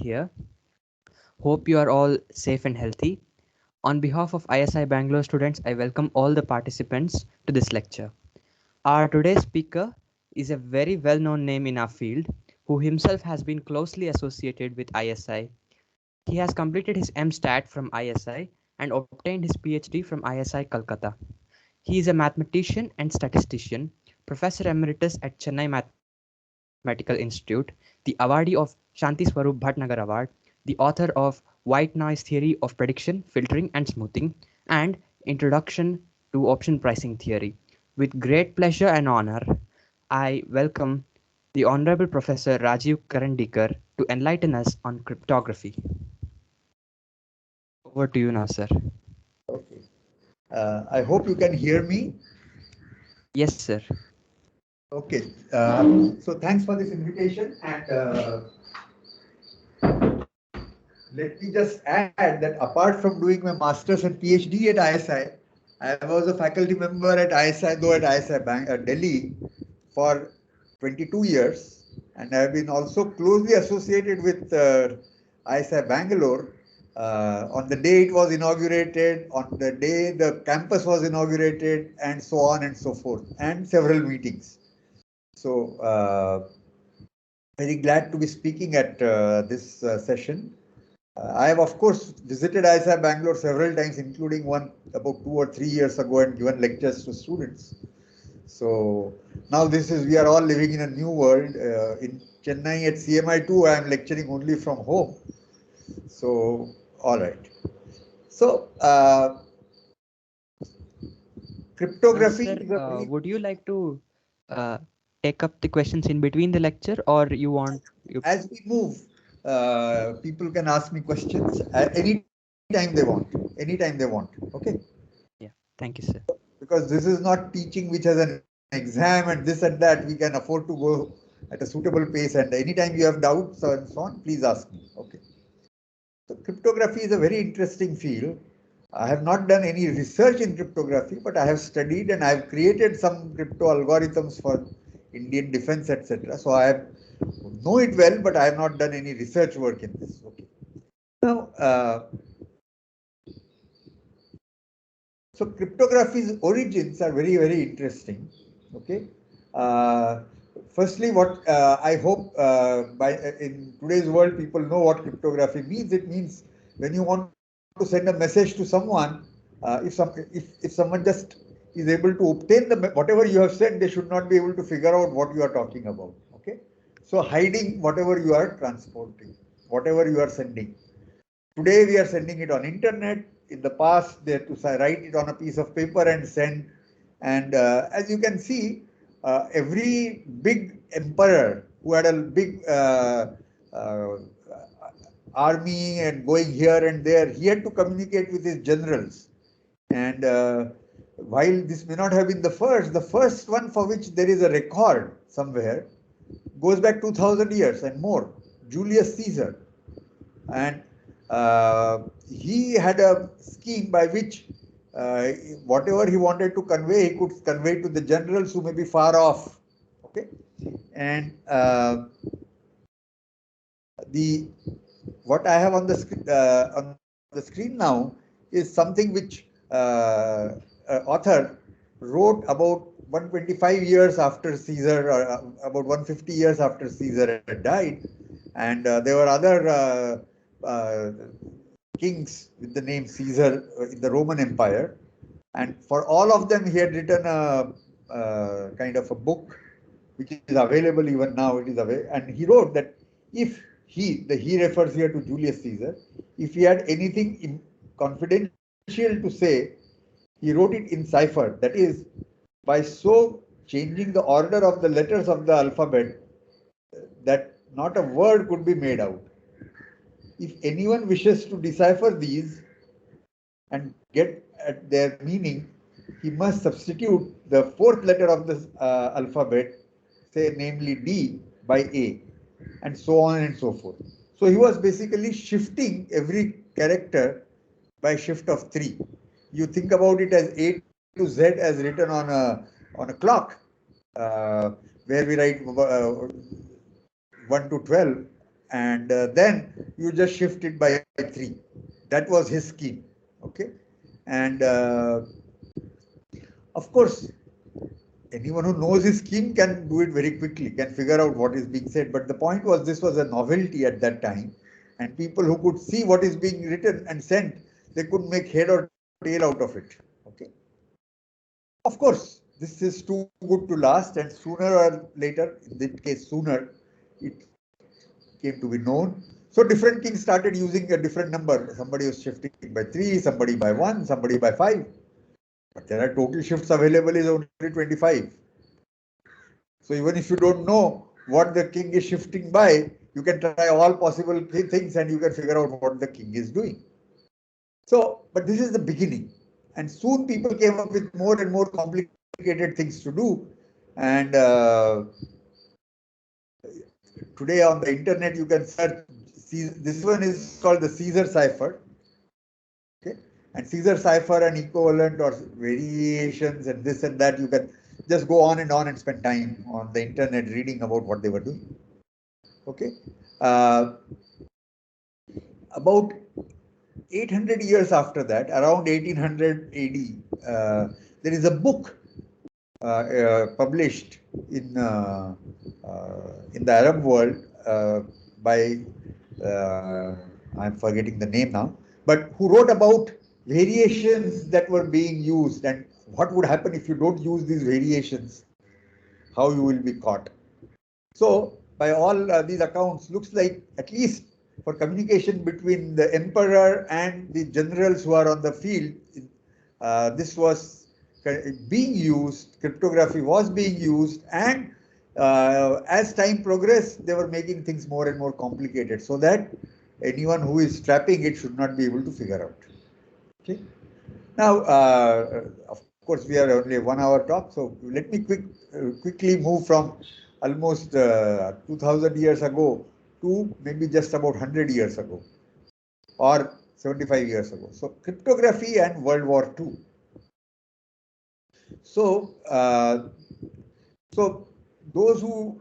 here. Hope you are all safe and healthy. On behalf of ISI Bangalore students, I welcome all the participants to this lecture. Our today's speaker is a very well-known name in our field who himself has been closely associated with ISI. He has completed his MStat from ISI and obtained his PhD from ISI Calcutta. He is a mathematician and statistician, Professor Emeritus at Chennai Mathematical Institute, the awardee of Shanti Swarup Bhatnagar Award, the author of White Noise Theory of Prediction, Filtering and Smoothing, and Introduction to Option Pricing Theory. With great pleasure and honor, I welcome the Honorable Professor Rajiv Karandikar to enlighten us on cryptography. Over to you now, sir. Okay. I hope you can hear me. Yes, sir. Okay. So thanks for this invitation. And let me just add that apart from doing my master's and PhD at ISI, I was a faculty member at ISI, though at ISI Delhi for 22 years. And I have been also closely associated with ISI Bangalore on the day it was inaugurated, on the day the campus was inaugurated, and so on and so forth, and several meetings. So, very glad to be speaking at this session. I have, of course, visited ISI Bangalore several times, including one about 2 or 3 years ago, and given lectures to students. So now we are all living in a new world. In Chennai at CMI2, I am lecturing only from home. So, all right. So, cryptography Sir, is a very, would you like to uh, take up the questions in between the lecture, or you want you? as we move, people can ask me questions anytime they want, Okay. Yeah, thank you, sir. Because this is not teaching which has an exam and this and that. We can afford to go at a suitable pace, and anytime you have doubts and so on, please ask me. Okay. So cryptography is a very interesting field. I have not done any research in cryptography, but I have studied and I have created some crypto algorithms for Indian defense, etc. So I know it well, but I have not done any research work in this. Okay. Now, so cryptography's origins are very, very interesting. Okay. Uh, Firstly, what I hope by in today's world people know what cryptography means. It means when you want to send a message to someone, if someone just is able to obtain the whatever you have sent, they should not be able to figure out what you are talking about. Okay. So hiding whatever you are transporting, whatever you are sending. Today we are sending it on internet. In the past, they had to write it on a piece of paper and send. And as you can see, every big emperor who had a big uh, army and going here and there, he had to communicate with his generals. And while this may not have been the first one for which there is a record somewhere goes back 2000 years and more. Julius Caesar. And he had a scheme by which uh, whatever he wanted to convey, he could convey to the generals who may be far off. Okay, and the what I have on the screen now is something which author wrote about 125 years after Caesar, or about 150 years after Caesar had died, and there were other kings with the name Caesar in the Roman Empire, and for all of them he had written a kind of a book which is available even now. It is available, and he wrote that if he refers here to Julius Caesar, if he had anything confidential to say, he wrote it in cipher. That is, by so changing the order of the letters of the alphabet that not a word could be made out. If anyone wishes to decipher these and get at their meaning, he must substitute the fourth letter of the alphabet, say namely D, by A, and so on and so forth. So he was basically shifting every character by shift of 3. You think about it as A to Z as written on a clock, uh, where we write 1 to 12, and then you just shift it by 3. That was his scheme. Okay, and of course, anyone who knows his scheme can do it very quickly, can figure out what is being said. But the point was, this was a novelty at that time, and people who could see what is being written and sent, they could make head or tail out of it. Okay. Of course, this is too good to last, and sooner or later, in this case sooner, it came to be known. So different kings started using a different number. Somebody was shifting by 3, somebody by 1, somebody by 5. But there are total shifts available is only 25. So even if you don't know what the king is shifting by, you can try all possible things and you can figure out what the king is doing. So, but this is the beginning. And soon people came up with more and more complicated things to do. And today on the internet, you can search. This one is called the Caesar cipher. Okay. And Caesar cipher and equivalent or variations and this and that, you can just go on and spend time on the internet reading about what they were doing. Okay. Uh, about 800 years after that, around 1800 AD, there is a book published in the Arab world by I'm forgetting the name now, but who wrote about variations that were being used and what would happen if you don't use these variations, how you will be caught. So, by all these accounts, looks like at least for communication between the emperor and the generals who are on the field, this was being used, cryptography was being used, and as time progressed, they were making things more and more complicated so that anyone who is trapping it should not be able to figure out. Okay. Now, of course, we are only a 1 hour talk, so let me quickly move from almost 2000 years ago to maybe just about 100 years ago or 75 years ago. So, cryptography and World War II. So, so those who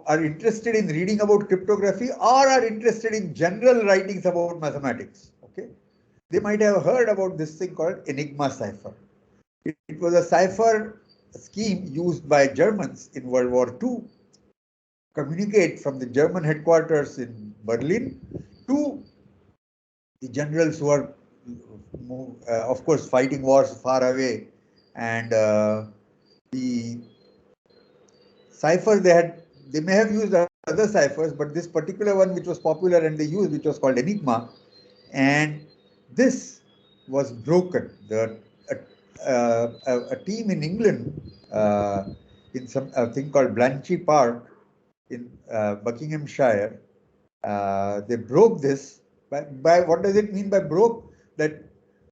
are interested in reading about cryptography or are interested in general writings about mathematics, okay, they might have heard about this thing called Enigma cipher. It was a cipher scheme used by Germans in World War II, communicate from the German headquarters in Berlin to the generals who are, of course, fighting wars far away. And the cipher they may have used other ciphers, but this particular one which was popular and they used, which was called Enigma, and this was broken. A team in England in some thing called Bletchley Park in Buckinghamshire, they broke this by what does it mean by broke? That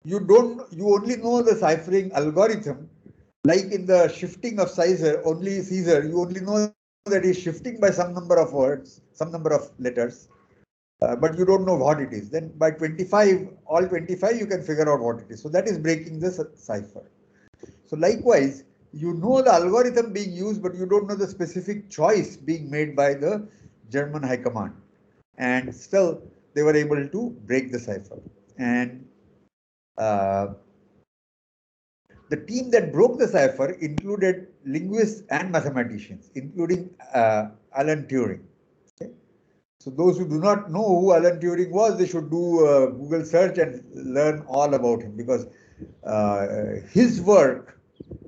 you only know the ciphering algorithm, like in the shifting of Caesar, you only know that he's shifting by some number of words, some number of letters, but you don't know what it is. Then by 25, all 25, you can figure out what it is. So that is breaking the cipher. So likewise, you know the algorithm being used, but you don't know the specific choice being made by the German High Command. And still, they were able to break the cipher. And the team that broke the cipher included linguists and mathematicians, including Alan Turing. Okay? So those who do not know who Alan Turing was, they should do a Google search and learn all about him, because his work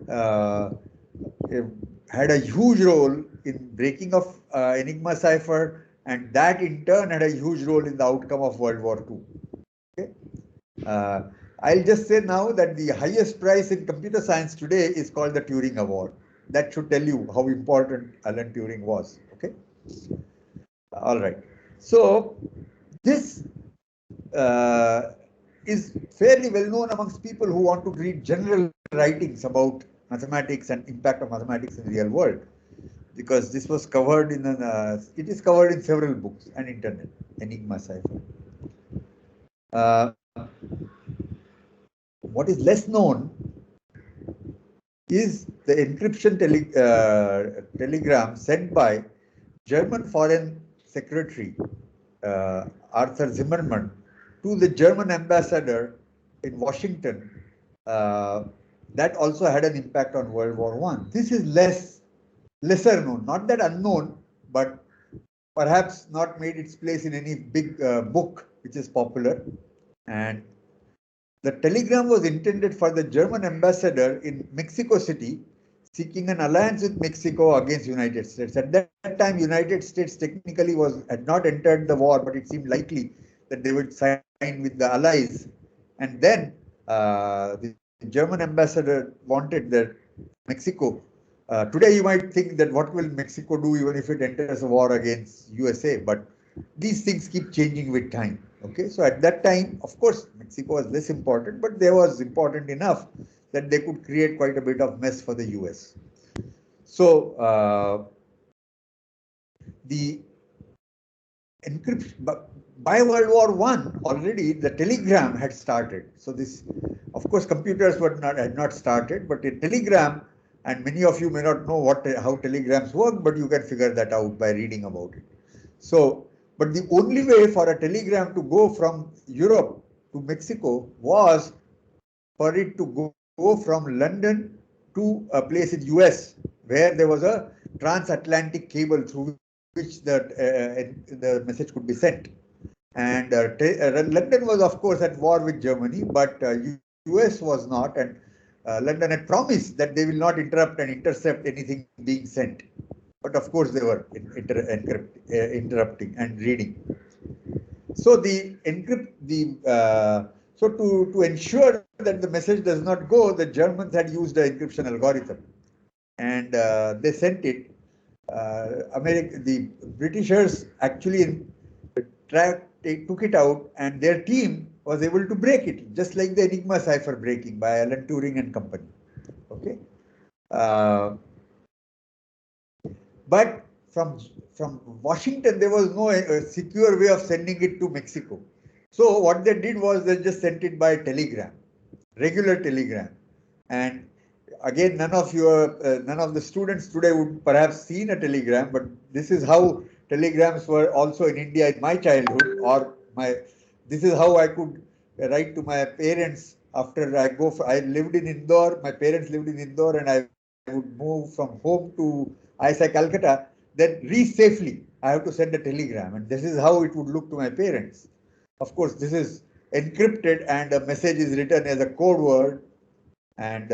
had a huge role in breaking of Enigma cipher, and that in turn had a huge role in the outcome of World War II. Okay? I'll just say now that the highest prize in computer science today is called the Turing Award. That should tell you how important Alan Turing was. Okay. All right. So this is fairly well known amongst people who want to read general writings about mathematics and impact of mathematics in the real world, because this was covered in it is covered in several books and internet. Enigma cipher. What is less known is the encryption telegram sent by German Foreign Secretary Arthur Zimmermann to the German ambassador in Washington, that also had an impact on World War One. This is lesser known, not that unknown, but perhaps not made its place in any big book which is popular. And the telegram was intended for the German ambassador in Mexico City, seeking an alliance with Mexico against United States. At that time, United States technically had not entered the war, but it seemed likely that they would sign with the allies. And then the German ambassador wanted that Mexico. Today, you might think that what will Mexico do even if it enters a war against USA? But these things keep changing with time. Okay, so at that time, of course, Mexico was less important, but they was important enough that they could create quite a bit of mess for the US. So the encryption by World War One already the telegram had started. So this, of course, computers had not started, but a telegram, and many of you may not know how telegrams work, but you can figure that out by reading about it. So, but the only way for a telegram to go from Europe to Mexico was for it to go from London to a place in US where there was a transatlantic cable through which the message could be sent. And London was, of course, at war with Germany, but US was not. And London had promised that they will not interrupt and intercept anything being sent. But of course, they were interrupting and reading. So to ensure that the message does not go, the Germans had used an encryption algorithm, and they sent it. The Britishers actually took it out, and their team was able to break it, just like the Enigma cipher breaking by Alan Turing and company. Okay, but from Washington, there was no secure way of sending it to Mexico. So what they did was they just sent it by telegram, regular telegram. And again, none of the students today would perhaps seen a telegram, but this is how telegrams were also in India in my childhood, or this is how I could write to my parents after I lived in Indore, my parents lived in Indore, and I would move from home to ISI Calcutta, then reach safely. I have to send a telegram, and this is how it would look to my parents. Of course, this is encrypted, and a message is written as a code word, and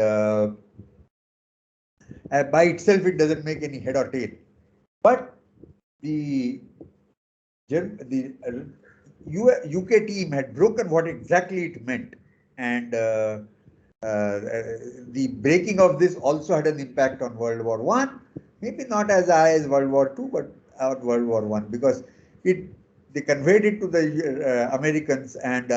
by itself it doesn't make any head or tail. But the UK team had broken what exactly it meant, and the breaking of this also had an impact on World War One. Maybe not as high as World War Two, but World War One, because they conveyed it to the Americans, and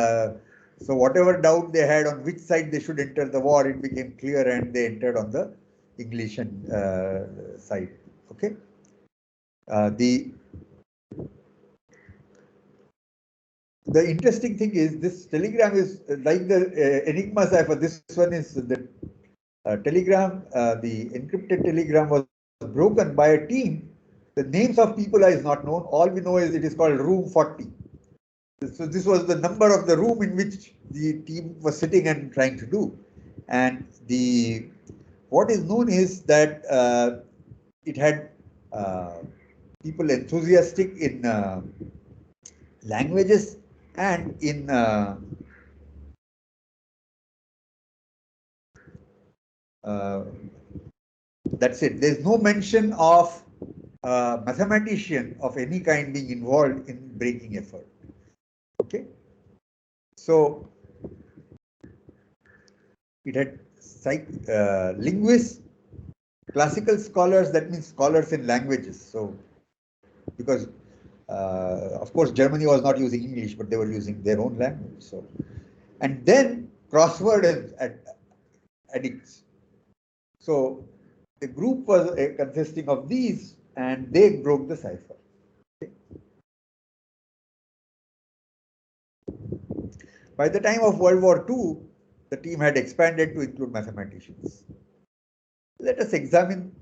so whatever doubt they had on which side they should enter the war, it became clear, and they entered on the English side. Okay. The interesting thing is this telegram is like the Enigma cipher. This one is the telegram. The encrypted telegram was broken by a team. The names of people is not known. All we know is it is called Room 40. So this was the number of the room in which the team was sitting and trying to do. And what is known is that it had people enthusiastic in languages and in that's it. There's no mention of mathematician of any kind being involved in breaking effort. Okay, so it had linguists, classical scholars, that means scholars in languages. So because of course Germany was not using English, but they were using their own language. So, and then crossword addicts. So the group was consisting of these, and they broke the cipher. Okay. By the time of World War II, the team had expanded to include mathematicians. Let us examine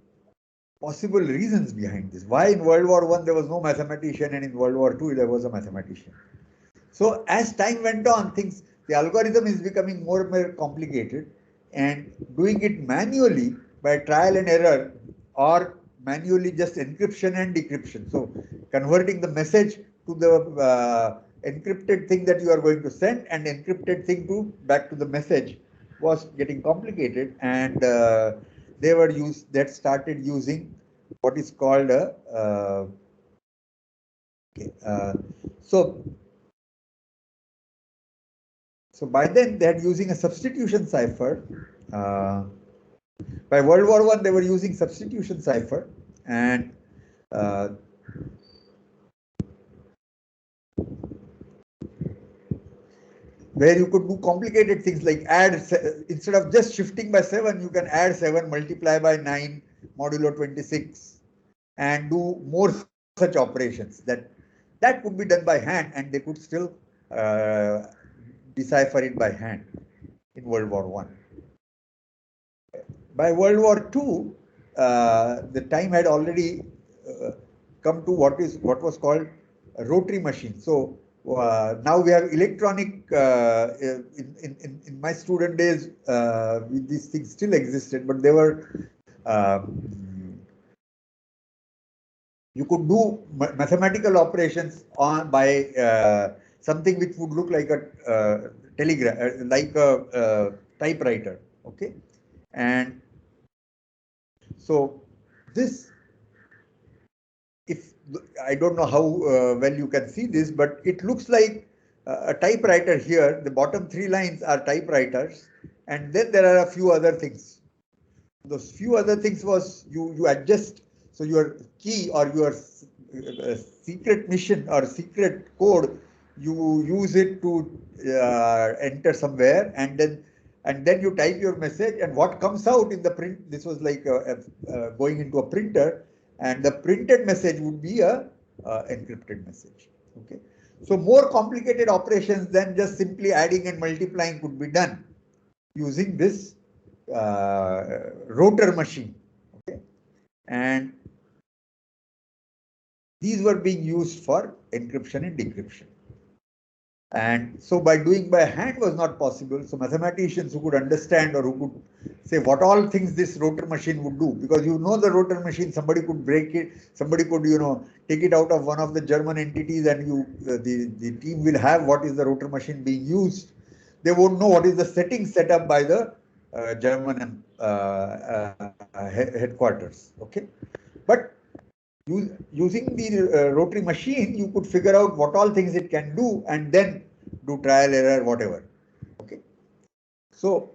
possible reasons behind this. Why in World War I there was no mathematician and in World War II there was a mathematician? So as time went on, the algorithm is becoming more and more complicated, and doing it manually by trial and error, or manually just encryption and decryption. So converting the message to the encrypted thing that you are going to send and encrypted thing to back to the message was getting complicated, and they were used that started using what is called a okay, so So by then they had using a substitution cipher. Uh, by World War I, they were using substitution cipher, and uh, where you could do complicated things like instead of just shifting by 7, you can add 7, multiply by 9, modulo 26, and do more such operations. That could be done by hand, and they could still uh, decipher it by hand in World War I. By World War II, the time had already come to what was called a rotary machine. So now we have electronic. In my student days, these things still existed, but they were. You could do mathematical operations on by something which would look like a telegram, like a typewriter. Okay, and so this, if I don't know how well you can see this, but it looks like a typewriter here. The bottom 3 lines are typewriters, and then there are a few other things. Those few other things was you adjust, so your key or your secret mission or secret code, you use it to enter somewhere, and then you type your message, and what comes out in the print, this was like going into a printer, and the printed message would be a encrypted message. Okay, so more complicated operations than just simply adding and multiplying could be done using this rotor machine. Okay, and these were being used for encryption and decryption. And so by doing by hand was not possible. So mathematicians who could understand or who could say what all things this rotor machine would do, because the rotor machine, somebody could break it, somebody could take it out of one of the German entities, and the team will have what is the rotor machine being used. They won't know what is the setting set up by the German headquarters. Okay, but using the rotary machine, you could figure out what all things it can do, and then do trial error, whatever. Okay, so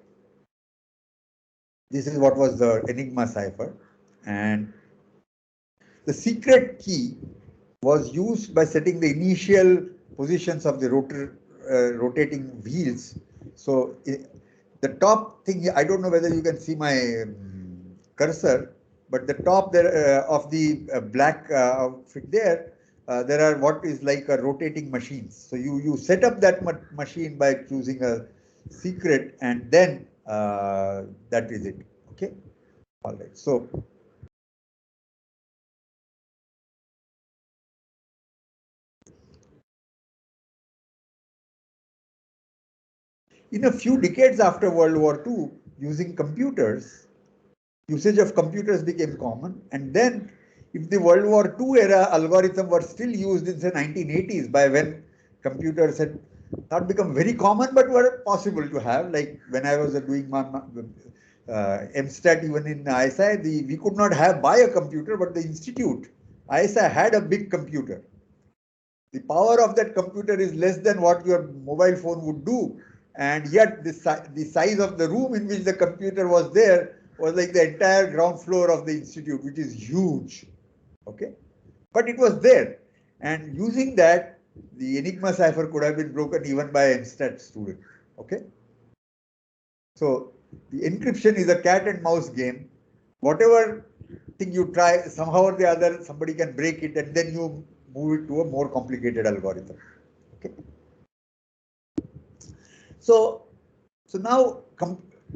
this is what was the Enigma cipher, and the secret key was used by setting the initial positions of the rotating wheels. So the top thing, I don't know whether you can see my cursor, but the top there of the black outfit there are what is like a rotating machines. So you set up that machine by choosing a secret, and then that is it. Okay, all right. So in a few decades after World War II, usage of computers became common. And then, if the World War II era algorithm were still used in the 1980s, by when computers had not become very common but were possible to have, like when I was doing my MStat, even in ISI, we could not buy a computer, but the institute, ISI, had a big computer. The power of that computer is less than what your mobile phone would do, and yet the size of the room in which the computer was there was like the entire ground floor of the institute, which is huge. Okay, but it was there, and using that, the Enigma cipher could have been broken even by an MStat student. Okay, so the encryption is a cat and mouse game. Whatever thing you try, somehow or the other, somebody can break it, and then you move it to a more complicated algorithm. Okay. So, so now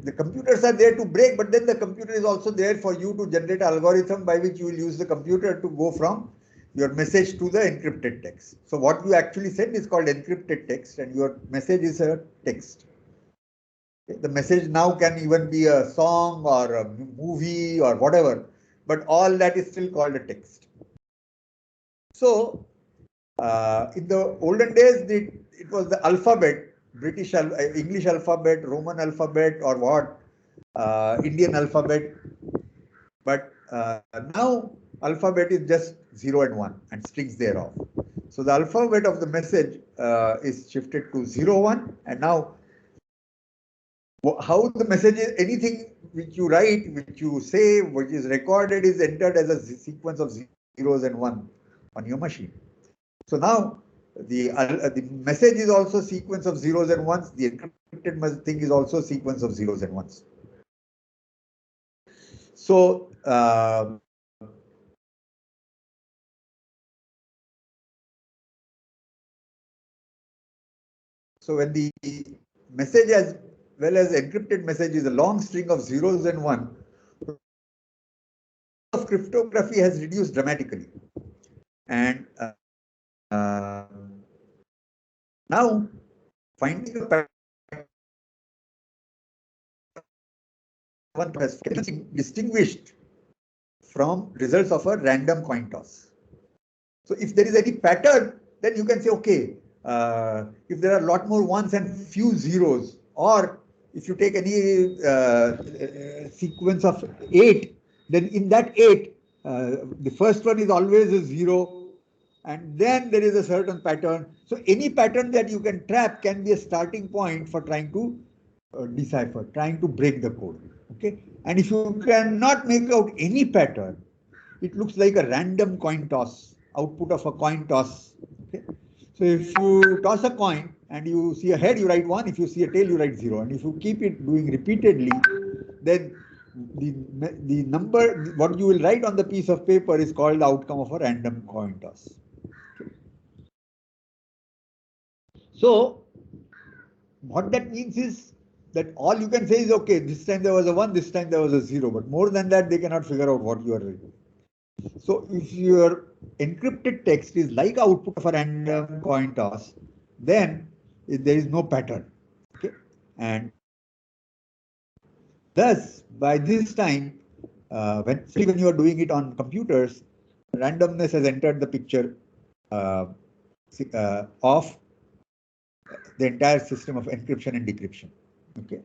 the computers are there to break, but then the computer is also there for you to generate an algorithm by which you will use the computer to go from your message to the encrypted text. So what you actually send is called encrypted text, and your message is a text. The message now can even be a song or a movie or whatever, but all that is still called a text. So in the olden days, it was the alphabet, English alphabet, Roman alphabet, or what, Indian alphabet. But now alphabet is just 0 and 1 and strings thereof. So the alphabet of the message is shifted to 0, 1, and now how the message is, anything which you write, which you say, which is recorded is entered as a sequence of zeros and 1 on your machine. So now the message is also a sequence of zeros and ones. The encrypted thing is also a sequence of zeros and ones. So when the message as well as encrypted message is a long string of zeros and one, of cryptography has reduced dramatically. And now finding a pattern has distinguished from results of a random coin toss. So if there is any pattern, then you can say, okay, if there are a lot more ones and few zeros, or if you take any sequence of 8, then in that 8, the first one is always a 0, and then there is a certain pattern. So any pattern that you can trap can be a starting point for trying to decipher, trying to break the code. Okay, and if you cannot make out any pattern, it looks like a random coin toss, output of a coin toss. Okay? So if you toss a coin and you see a head, you write 1. If you see a tail, you write 0. And if you keep it doing repeatedly, then the number, what you will write on the piece of paper is called the outcome of a random coin toss. So what that means is that all you can say is, okay, this time there was a 1, this time there was a 0. But more than that, they cannot figure out what you are writing. So if your encrypted text is like output of a random coin toss, then there is no pattern. Okay? And thus, by this time, especially when you are doing it on computers, randomness has entered the picture of the entire system of encryption and decryption. Okay.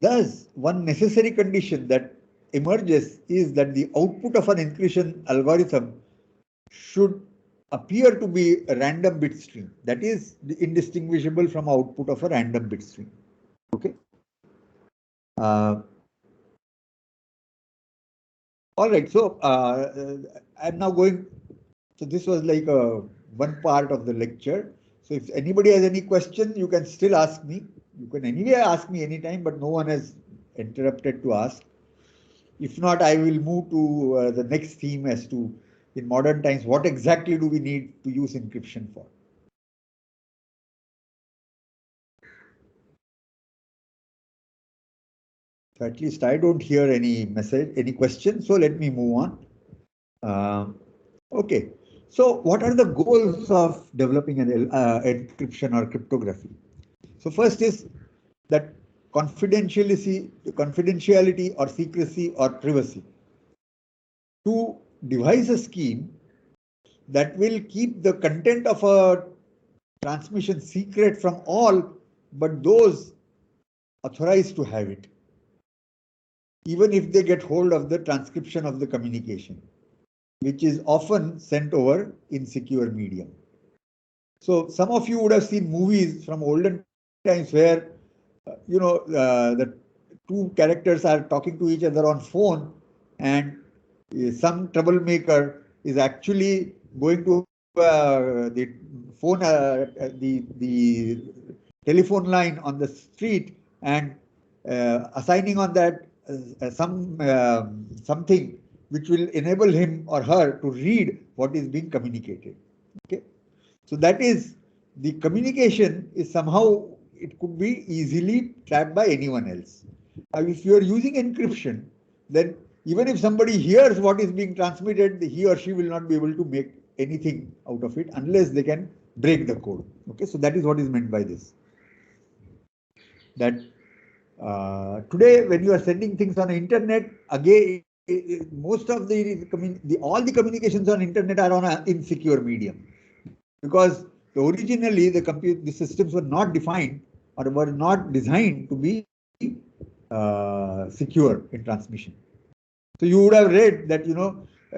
Thus, one necessary condition that emerges is that the output of an encryption algorithm should appear to be a random bit stream, that is indistinguishable from output of a random bit stream. Okay. All right. So I'm now going. So this was like one part of the lecture. So if anybody has any question, you can still ask me. You can anyway ask me anytime, but no one has interrupted to ask. If not, I will move to the next theme as to, in modern times, what exactly do we need to use encryption for? So at least I don't hear any message, any question. So let me move on. Okay. So what are the goals of developing an encryption or cryptography? So first is that confidentiality or secrecy or privacy. To devise a scheme that will keep the content of a transmission secret from all but those authorized to have it, even if they get hold of the transcription of the communication, which is often sent over in secure medium. So some of you would have seen movies from olden times where, the two characters are talking to each other on phone, and some troublemaker is actually going to the phone, the telephone line on the street, and assigning on that something which will enable him or her to read what is being communicated. Okay. So that is, the communication is somehow, it could be easily tracked by anyone else. If you are using encryption, then even if somebody hears what is being transmitted, he or she will not be able to make anything out of it unless they can break the code. Okay, so that is what is meant by this. That today, when you are sending things on the internet, again, most of all the communications on internet are on an insecure medium, because originally the systems were not defined or were not designed to be secure in transmission. So you would have read that,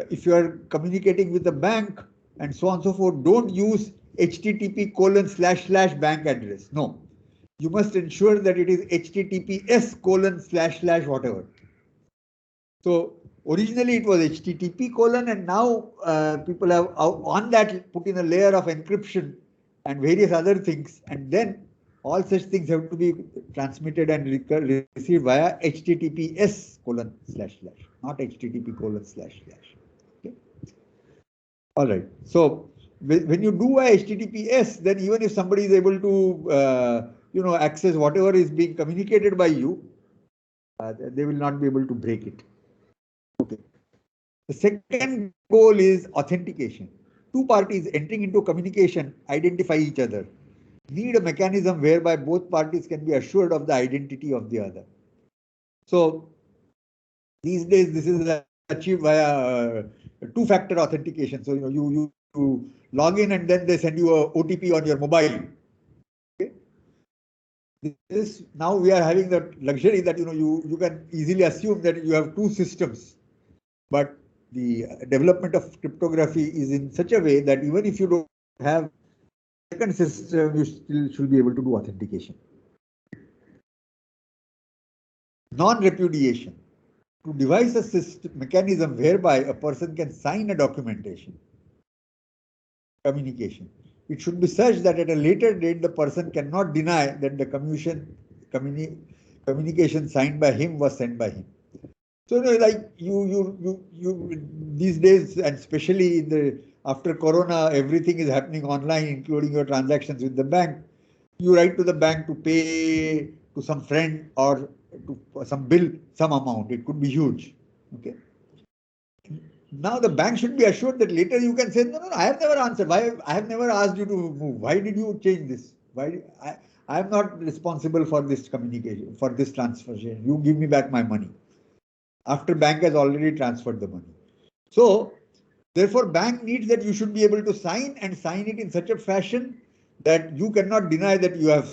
if you are communicating with a bank and so on and so forth, don't use http:// bank address. No, you must ensure that it is https:// whatever. So originally it was HTTP colon, and now people have on that put in a layer of encryption and various other things, and then all such things have to be transmitted and received via https:// not http://. Okay. All right. So when you do a HTTPS, then even if somebody is able to access whatever is being communicated by you, they will not be able to break it. Okay. The second goal is authentication. Two parties entering into communication identify each other, need a mechanism whereby both parties can be assured of the identity of the other. So these days, this is achieved via two-factor authentication. So you log in and then they send you a OTP on your mobile. Okay? This, now we are having the luxury that you can easily assume that you have two systems, but the development of cryptography is in such a way that even if you don't have second system, you still should be able to do authentication. Non-repudiation. To devise a system mechanism whereby a person can sign a documentation, communication. It should be such that at a later date the person cannot deny that the communication signed by him was sent by him. So like you these days, and especially in the after Corona, everything is happening online, including your transactions with the bank. You write to the bank to pay to some friend or to some bill, some amount. It could be huge. Okay. Now the bank should be assured that later you can say, no, I have never answered. Why? I have never asked you to move. Why did you change this? Why? I am not responsible for this communication, for this transfer. You give me back my money after bank has already transferred the money. So therefore, bank needs that you should be able to sign and sign it in such a fashion that you cannot deny that you have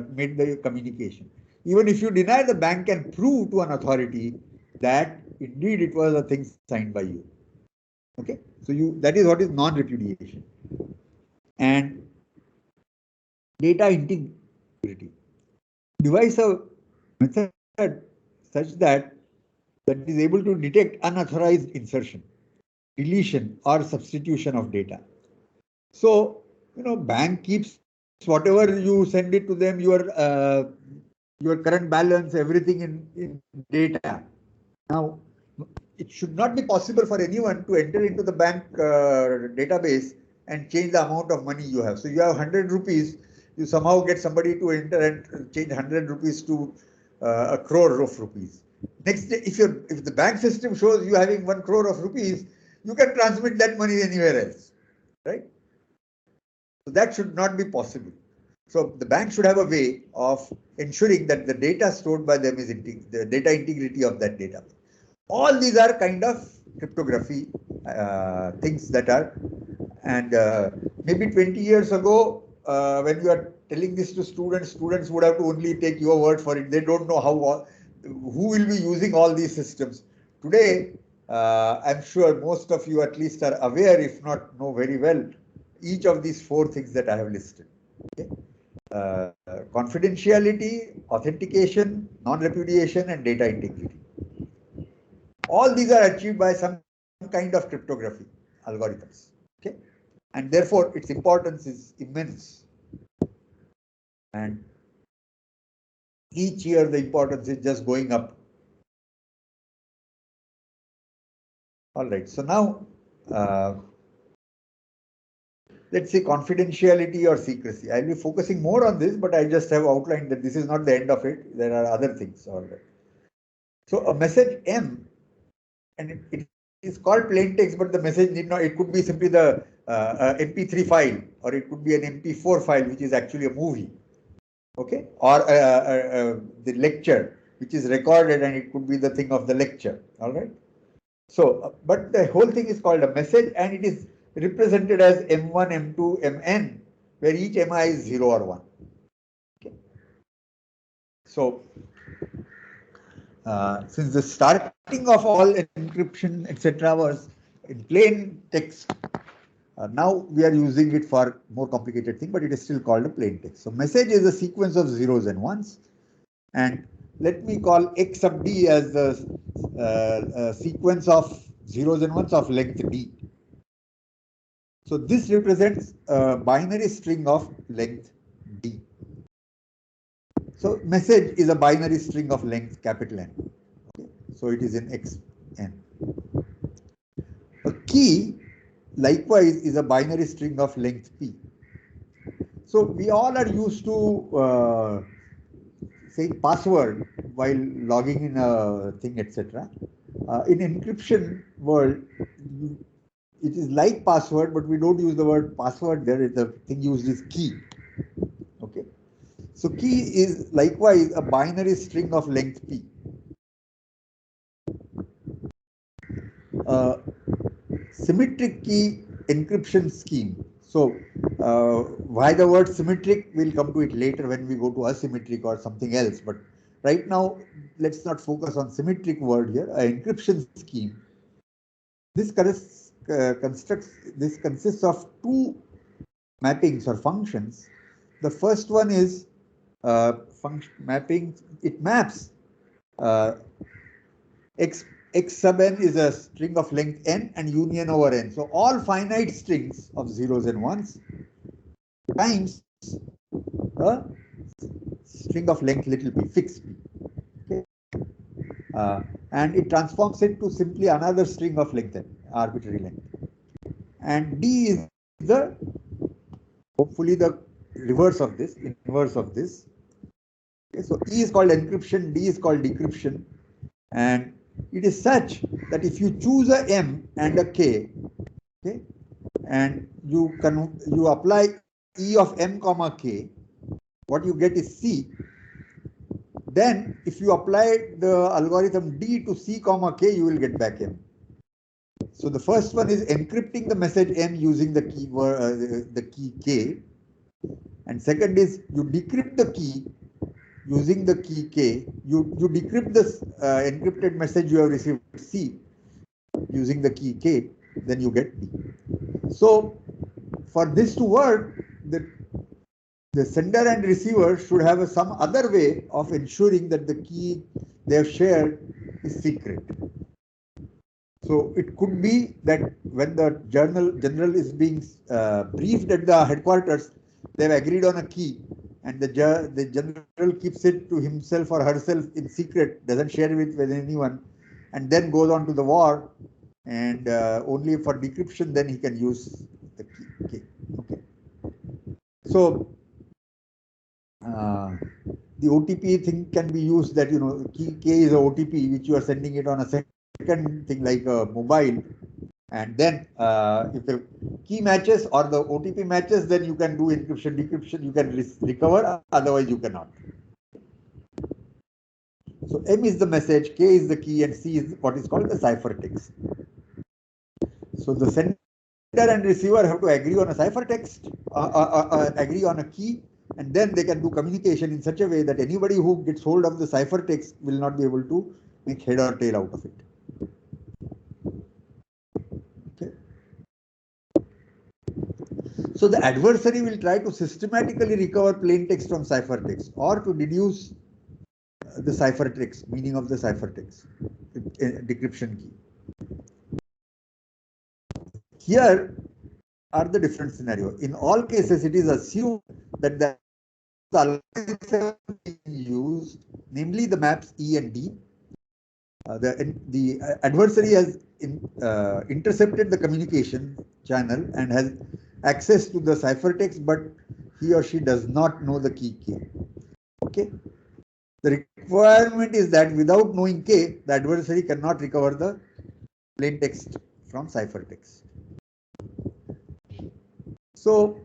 made the communication. Even if you deny, the bank can prove to an authority that indeed it was a thing signed by you. Okay, so that is what is non-repudiation. And data integrity. Devise a method such that is able to detect unauthorized insertion, deletion, or substitution of data. So bank keeps whatever you send it to them, your current balance, everything in data. Now, it should not be possible for anyone to enter into the bank database and change the amount of money you have. So you have 100 rupees, you somehow get somebody to enter and change 100 rupees to a crore of rupees. Next day, if the bank system shows you having 1 crore of rupees, you can transmit that money anywhere else, right? So that should not be possible. So the bank should have a way of ensuring that the data stored by them is the data integrity of that data. All these are kind of cryptography things that are, and maybe 20 years ago, when you are telling this to students would have to only take your word for it. They don't know who will be using all these systems. Today, I'm sure most of you at least are aware, if not know very well, each of these four things that I have listed. Okay? Confidentiality, authentication, non-repudiation, and data integrity. All these are achieved by some kind of cryptography algorithms. Okay, and therefore its importance is immense. And each year the importance is just going up. All right. So now let's say confidentiality or secrecy. I'll be focusing more on this, but I just have outlined that this is not the end of it. There are other things. So a message M, and it is called plain text, but the message need not, it could be simply the MP3 file, or it could be an MP4 file, which is actually a movie. Okay, or the lecture, which is recorded, and it could be the thing of the lecture. All right. So, but the whole thing is called a message, and it is represented as M1, M2, Mn, where each Mi is 0 or 1. Okay. So, since the starting of all encryption, etc., was in plain text, now we are using it for more complicated thing, but it is still called a plain text. So, message is a sequence of zeros and ones, and let me call X sub d as the sequence of zeros and ones of length d. So this represents a binary string of length d. So message is a binary string of length capital N. Okay. So it is in Xn. A key likewise is a binary string of length p. So we all are used to saying password while logging in a thing, etc. In encryption world, it is like password, but we don't use the word password there. The thing used is key. Okay. So key is likewise a binary string of length p. Symmetric key encryption scheme. So why the word symmetric, we'll come to it later when we go to asymmetric or something else. But right now, let's not focus on symmetric word here. An encryption scheme. This consists of two mappings or functions. The first one is function mapping. It maps x sub n is a string of length n and union over n. So all finite strings of zeros and ones times a string of length little p, fixed p. Okay. And it transforms it to simply another string of length n, arbitrary length. And d is the hopefully the reverse of this, inverse of this. Okay, so E is called encryption, D is called decryption, and it is such that if you choose a M and a K, okay, and you apply E of M comma K, what you get is C. Then if you apply the algorithm D to C comma K, you will get back M. So the first one is encrypting the message M using the key K, and second is you decrypt the key using the key K. You decrypt this encrypted message you have received C using the key K, then you get D. So for this to work, the sender and receiver should have some other way of ensuring that the key they have shared is secret. So it could be that when the general is being briefed at the headquarters, they have agreed on a key, and the general keeps it to himself or herself in secret, doesn't share it with anyone, and then goes on to the war, and only for decryption then he can use the key. Okay. So the OTP thing can be used, that key K is a OTP which you are sending it on a second thing like a mobile, and then if the key matches or the OTP matches, then you can do encryption, decryption, you can recover, otherwise you cannot. So M is the message, K is the key, and C is what is called the ciphertext. So the sender and receiver have to agree on a ciphertext, agree on a key, and then they can do communication in such a way that anybody who gets hold of the ciphertext will not be able to make head or tail out of it. Okay. So the adversary will try to systematically recover plain text from ciphertext, or to deduce the ciphertext, meaning of the ciphertext, decryption key. Here are the different scenarios. In all cases, it is assumed that the algorithm being used, namely the maps E and D, the adversary has intercepted the communication channel and has access to the ciphertext, but he or she does not know the key K. Okay. The requirement is that without knowing K, the adversary cannot recover the plain text from ciphertext. So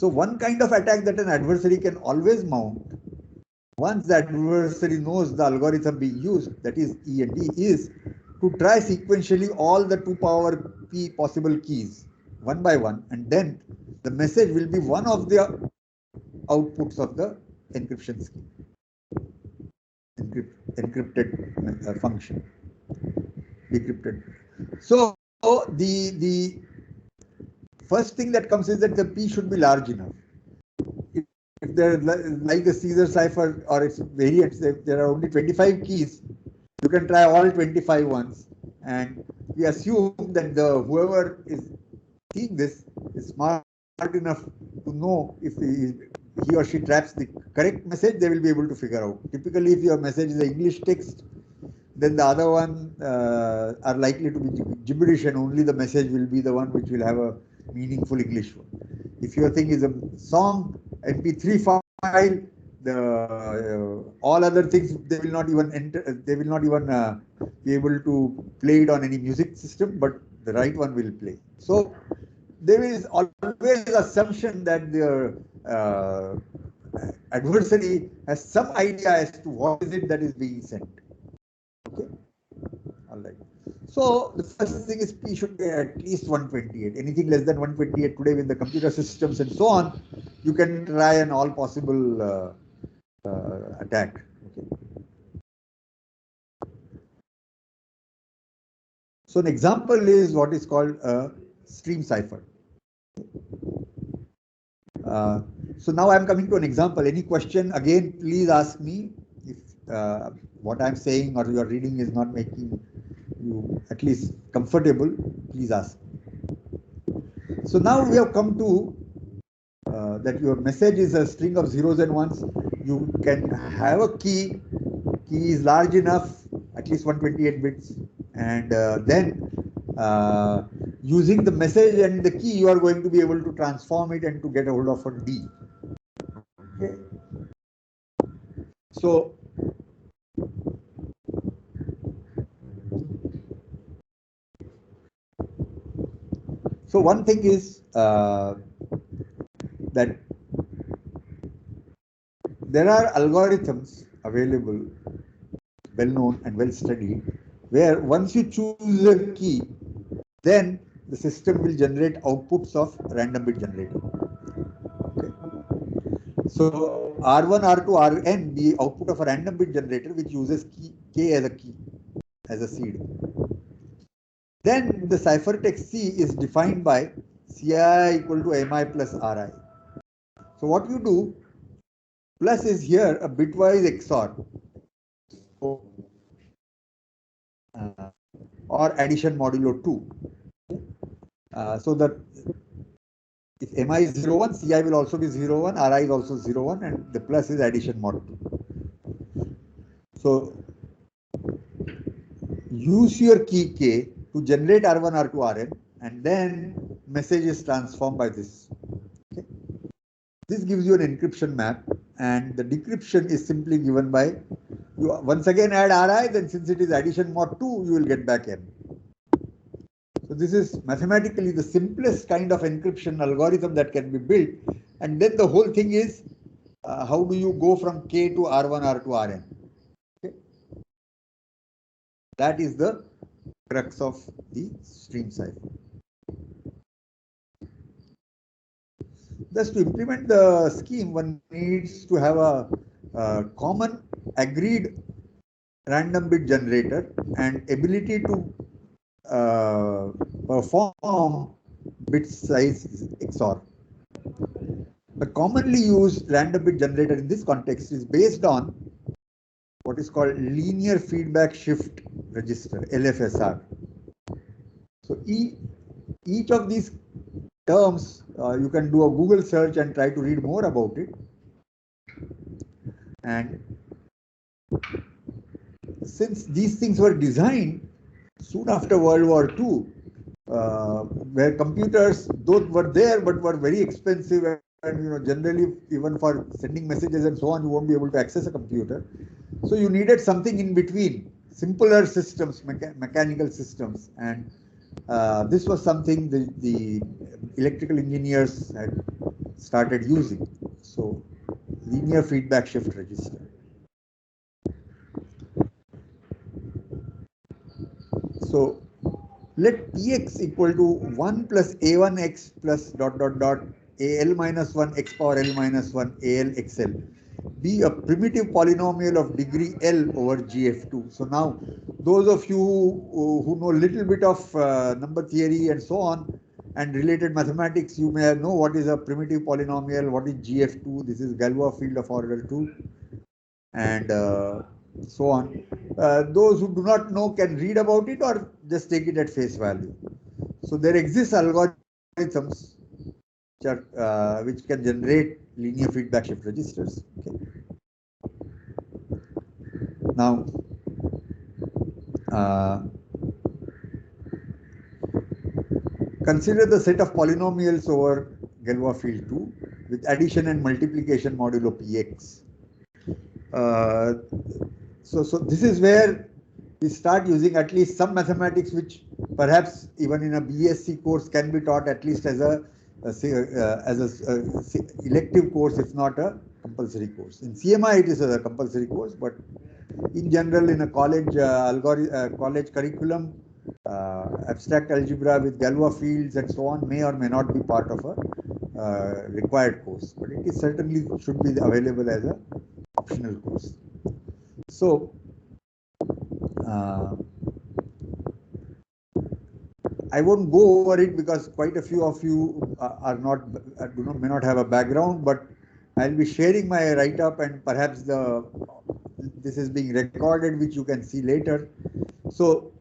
one kind of attack that an adversary can always mount once the adversary knows the algorithm being used, that is E and D, is to try sequentially all the 2 power p possible keys one by one, and then the message will be one of the outputs of the encryption scheme, encrypted function, decrypted. So the first thing that comes is that the p should be large enough. If there, like the Caesar cipher or its variants, if there are only 25 keys, you can try all 25 once, and we assume that the whoever is seeing this is smart enough to know if he or she traps the correct message, they will be able to figure out. Typically, if your message is an English text, then the other one are likely to be gibberish, and only the message will be the one which will have a meaningful English one. If your thing is a song, MP3 file, the all other things they will not even enter. They will not even be able to play it on any music system, but the right one will play. So there is always assumption that the adversary has some idea as to what is it that is being sent. Okay. All right. So the first thing is P should be at least 128. Anything less than 128 today with the computer systems and so on, you can try an all possible attack. Okay. So an example is what is called a stream cipher. So now I'm coming to an example. Any question, again, please ask me if what I'm saying or your reading is not making you at least comfortable, please ask. So now we have come to that your message is a string of zeros and ones. You can have a key is large enough, at least 128 bits, and then using the message and the key, you are going to be able to transform it and to get a hold of a D. Okay. So one thing is that there are algorithms available, well known and well studied, where once you choose a key, then the system will generate outputs of random bit generator. Okay. So R1, R2, Rn, the output of a random bit generator which uses key K as a key, as a seed. Then the ciphertext C is defined by Ci equal to Mi plus Ri. So what you do, plus is here a bitwise XOR or addition modulo 2. So that if Mi is 0, 1, Ci will also be 0, 1, Ri is also 0, 1, and the plus is addition mod 2. So use your key K to generate R1, R2, Rn, and then message is transformed by this. Okay. This gives you an encryption map, and the decryption is simply given by, you once again add Ri, then since it is addition mod 2, you will get back M. So this is mathematically the simplest kind of encryption algorithm that can be built, and then the whole thing is how do you go from K to R1, R2, Rn. Okay. That is the crux of the stream cipher. Thus, to implement the scheme, one needs to have a common agreed random bit generator and ability to perform bit size XOR. The commonly used random bit generator in this context is based on what is called linear feedback shift register, LFSR. So each of these terms, you can do a Google search and try to read more about it. And since these things were designed soon after World War II, where computers, though were there, but were very expensive, and generally even for sending messages and so on, you won't be able to access a computer. So you needed something in between, simpler systems, mechanical systems, and this was something the electrical engineers had started using. So linear feedback shift register. So let Px equal to 1 plus A1x plus dot dot dot AL minus 1 x power L minus 1 AL XL be a primitive polynomial of degree L over GF2. So now those of you who know a little bit of number theory and so on and related mathematics, you may know what is a primitive polynomial, what is GF2, this is Galois field of order 2, and so on. Those who do not know can read about it or just take it at face value. So there exist algorithms which can generate linear feedback shift registers. Okay. Now, uh, consider the set of polynomials over Galois field 2 with addition and multiplication modulo Px. Uh, so this is where we start using at least some mathematics, which perhaps even in a BSc course can be taught at least as a elective course, if not a compulsory course. In CMI, it is a compulsory course, but in general, in a college college curriculum, abstract algebra with Galois fields and so on may or may not be part of a required course, but it is certainly should be available as a optional course. So I won't go over it because quite a few of you are not may not have a background, but I'll be sharing my write-up, and perhaps this is being recorded, which you can see later. So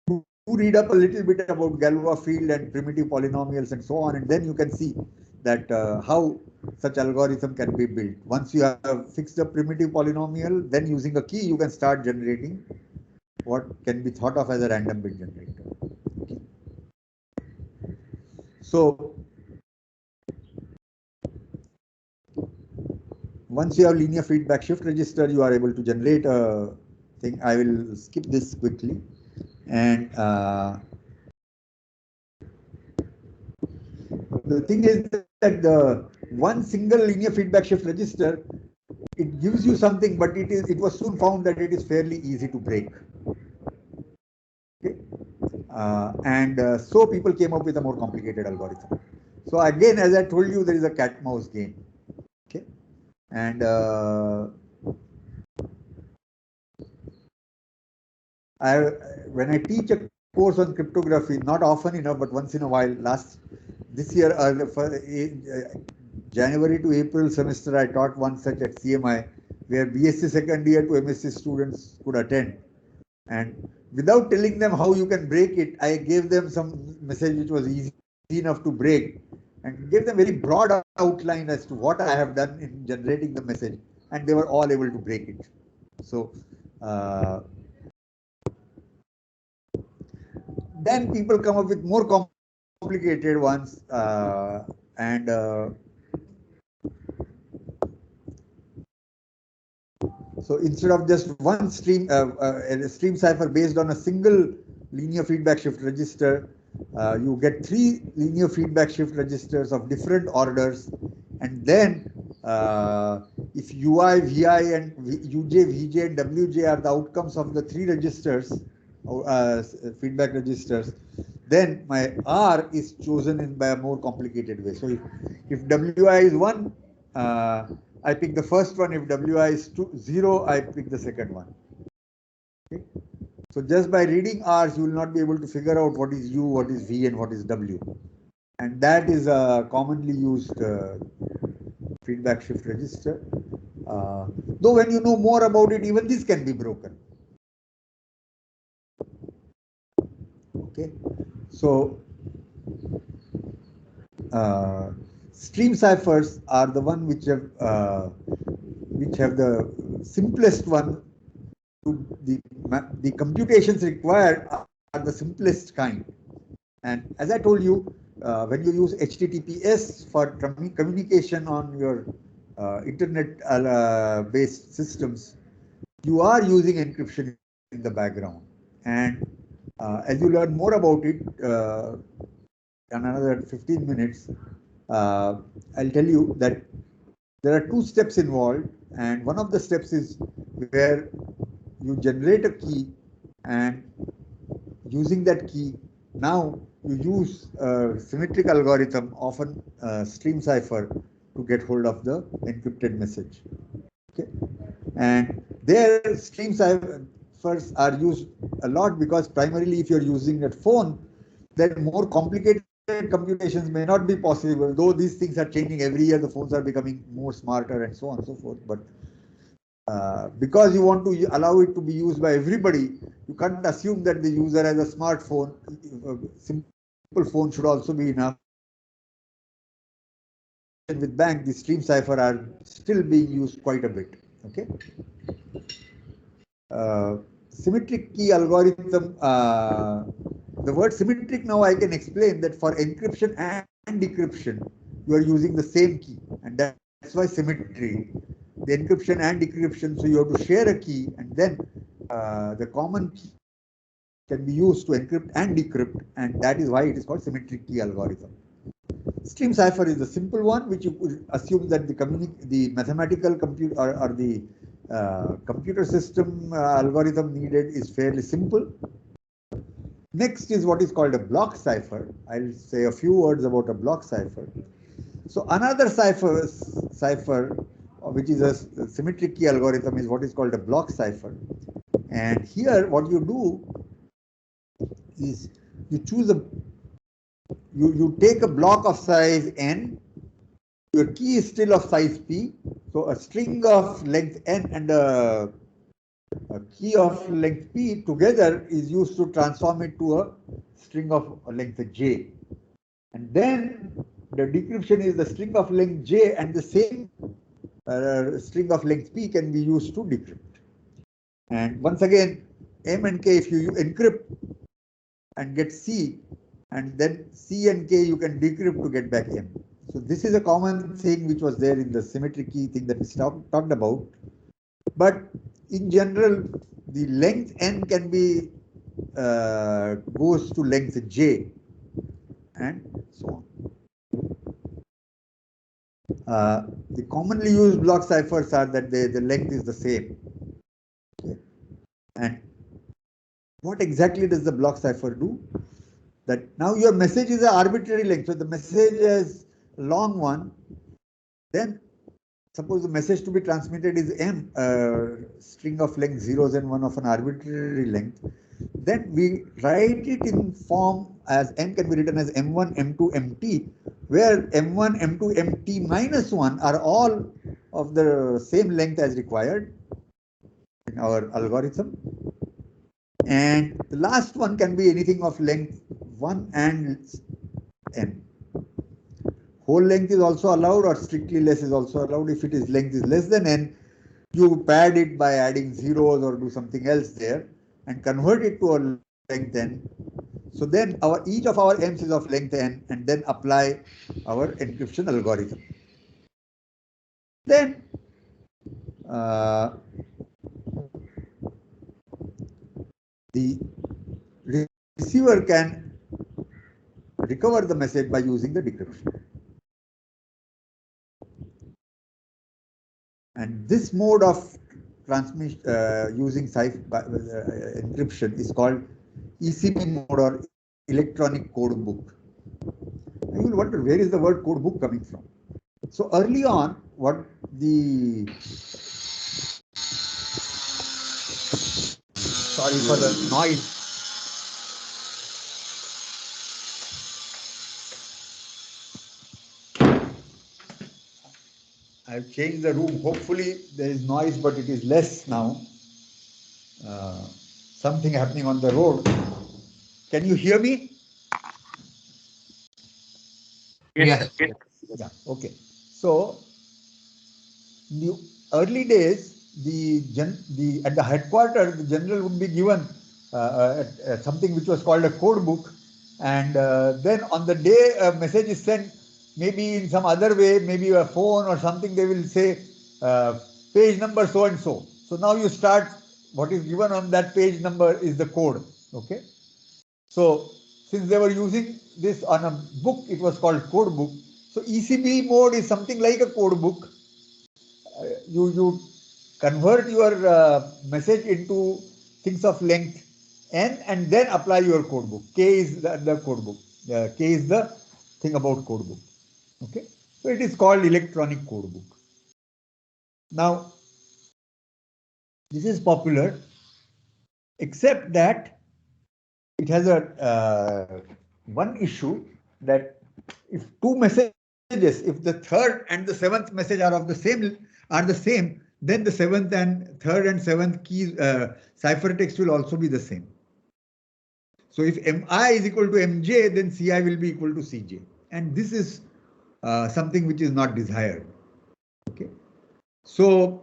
do read up a little bit about Galois field and primitive polynomials and so on, and then you can see that how such algorithm can be built. Once you have fixed a primitive polynomial, then using a key you can start generating what can be thought of as a random bit generator. Okay. So once you have linear feedback shift register, you are able to generate a thing. I will skip this quickly, and the thing is that the one single linear feedback shift register, it gives you something, but it was soon found that it is fairly easy to break. Okay, and so people came up with a more complicated algorithm. So again, as I told you, there is a cat-mouse game. Okay, and when I teach a course on cryptography, not often enough, but once in a while, this year, January to April semester, I taught one such at CMI, where BSc second year to MSc students could attend. And without telling them how you can break it, I gave them some message which was easy enough to break, and gave them very broad outline as to what I have done in generating the message, and they were all able to break it. So then people come up with more complicated ones, and so instead of just one stream cipher based on a single linear feedback shift register, you get 3 linear feedback shift registers of different orders, and then if UI, VI, and UJ, VJ, and WJ are the outcomes of the 3 registers, feedback registers, then my R is chosen by a more complicated way. So if WI is 1, I pick the first one. If WI is 0, I pick the second one. Okay. So just by reading R's, you will not be able to figure out what is U, what is V, and what is W. And that is a commonly used feedback shift register. Though when you know more about it, even this can be broken. Okay. So stream ciphers are the one which have the simplest one to the the computations required are the simplest kind. And as I told you, when you use HTTPS for communication on your internet based systems, you are using encryption in the background. And as you learn more about it in another 15 minutes, I'll tell you that there are two steps involved, and one of the steps is where you generate a key, and using that key, now you use a symmetric algorithm, often stream cipher, to get hold of the encrypted message. Okay, and their stream ciphers are used a lot because primarily if you're using a phone, then more complicated computations may not be possible, though these things are changing every year, the phones are becoming more smarter and so on and so forth. But because you want to allow it to be used by everybody, you can't assume that the user has a smartphone. A simple phone should also be enough. With bank, the stream cipher are still being used quite a bit. Okay. Symmetric key algorithm. The word symmetric, now I can explain that for encryption and decryption, you are using the same key, and that's why symmetry. The encryption and decryption, so you have to share a key, and then the common key can be used to encrypt and decrypt, and that is why it is called symmetric key algorithm. Stream cipher is the simple one, which you could assume that the mathematical computer or the computer system algorithm needed is fairly simple. Next is what is called a block cipher. I'll say a few words about a block cipher. So another cipher, which is a symmetric key algorithm, is what is called a block cipher. And here, what you do is you choose you take a block of size n. Your key is still of size p. So a string of length n and a key of length p together is used to transform it to a string of length j. And then the decryption is the string of length j, and the same string of length p can be used to decrypt. And once again, m and k, if you encrypt and get c, and then c and k you can decrypt to get back m. So this is a common thing which was there in the symmetric key thing that we talked about. But in general, the length n can be goes to length j, and so on. The commonly used block ciphers are that the length is the same. Okay. And what exactly does the block cipher do? That now your message is an arbitrary length. So the message is a long one. Then suppose the message to be transmitted is m, string of length zeros and one of an arbitrary length. Then we write it in form as n can be written as m1, m2, mt, where m1, m2, mt minus 1 are all of the same length as required in our algorithm. And the last one can be anything of length 1 and n. Whole length is also allowed, or strictly less is also allowed. If it is length is less than n, you pad it by adding zeros or do something else there and convert it to a length n. So then each of our m's is of length n, and then apply our encryption algorithm. Then the receiver can recover the message by using the decryption. And this mode of transmission using encryption is called ECB mode, or electronic code book. And you will wonder, where is the word code book coming from? So early on, what the sorry for the noise. I've changed the room. Hopefully there is noise, but it is less now. Something happening on the road. Can you hear me? Yes. Yeah. Okay. So in the early days, at the headquarters, the general would be given something which was called a code book, and then on the day a message is sent, maybe in some other way, maybe a phone or something, they will say page number so and so. So now you start, what is given on that page number is the code. Okay. So since they were using this on a book, it was called code book. So ECB mode is something like a code book. You convert your message into things of length n and then apply your code book. K is the code book. K is the thing about code book. Okay, so it is called electronic code book. Now this is popular, except that it has a one issue, that if two messages, if the third and the seventh message are of the same, then the seventh and third and seventh keys ciphertext will also be the same. So if mi is equal to mj, then ci will be equal to cj, and this is something which is not desired. Okay, so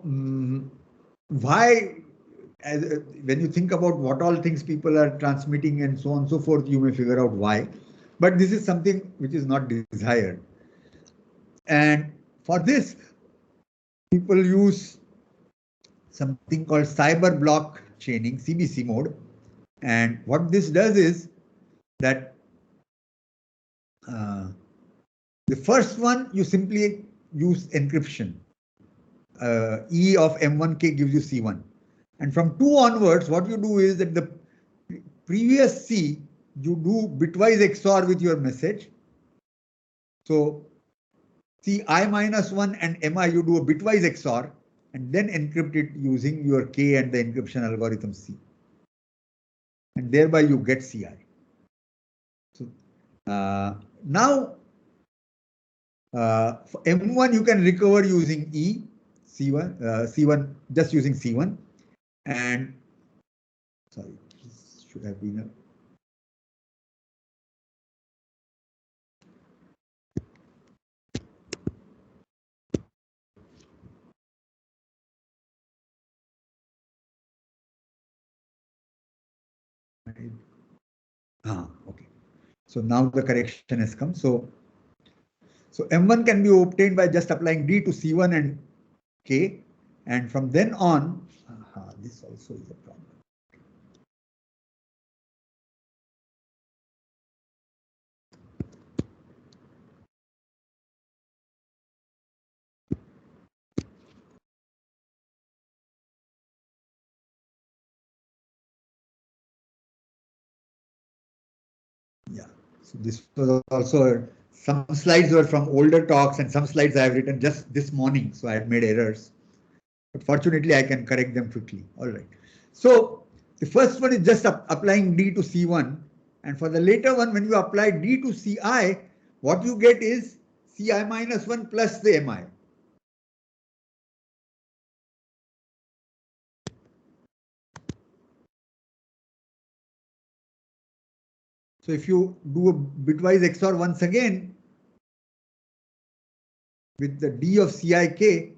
why? When you think about what all things people are transmitting and so on and so forth, you may figure out why. But this is something which is not desired. And for this, people use something called cyber block chaining, CBC mode. And what this does is that the first one, you simply use encryption. E of M1K gives you C1. And from 2 onwards, what you do is that the previous C, you do bitwise XOR with your message. So Ci minus 1 and Mi, you do a bitwise XOR and then encrypt it using your K and the encryption algorithm C. And thereby you get Ci. So now for M1 you can recover using E, C1 just using C1, and sorry, this should have been a okay. So now the correction has come. So M1 can be obtained by just applying D to C1 and K, and from then on, this also is a problem. Yeah, so this was also, some slides were from older talks and some slides I have written just this morning, so I had made errors. But fortunately, I can correct them quickly. All right. So the first one is just applying D to C1. And for the later one, when you apply D to Ci, what you get is Ci minus 1 plus the Mi. So if you do a bitwise XOR once again with the D of Cik,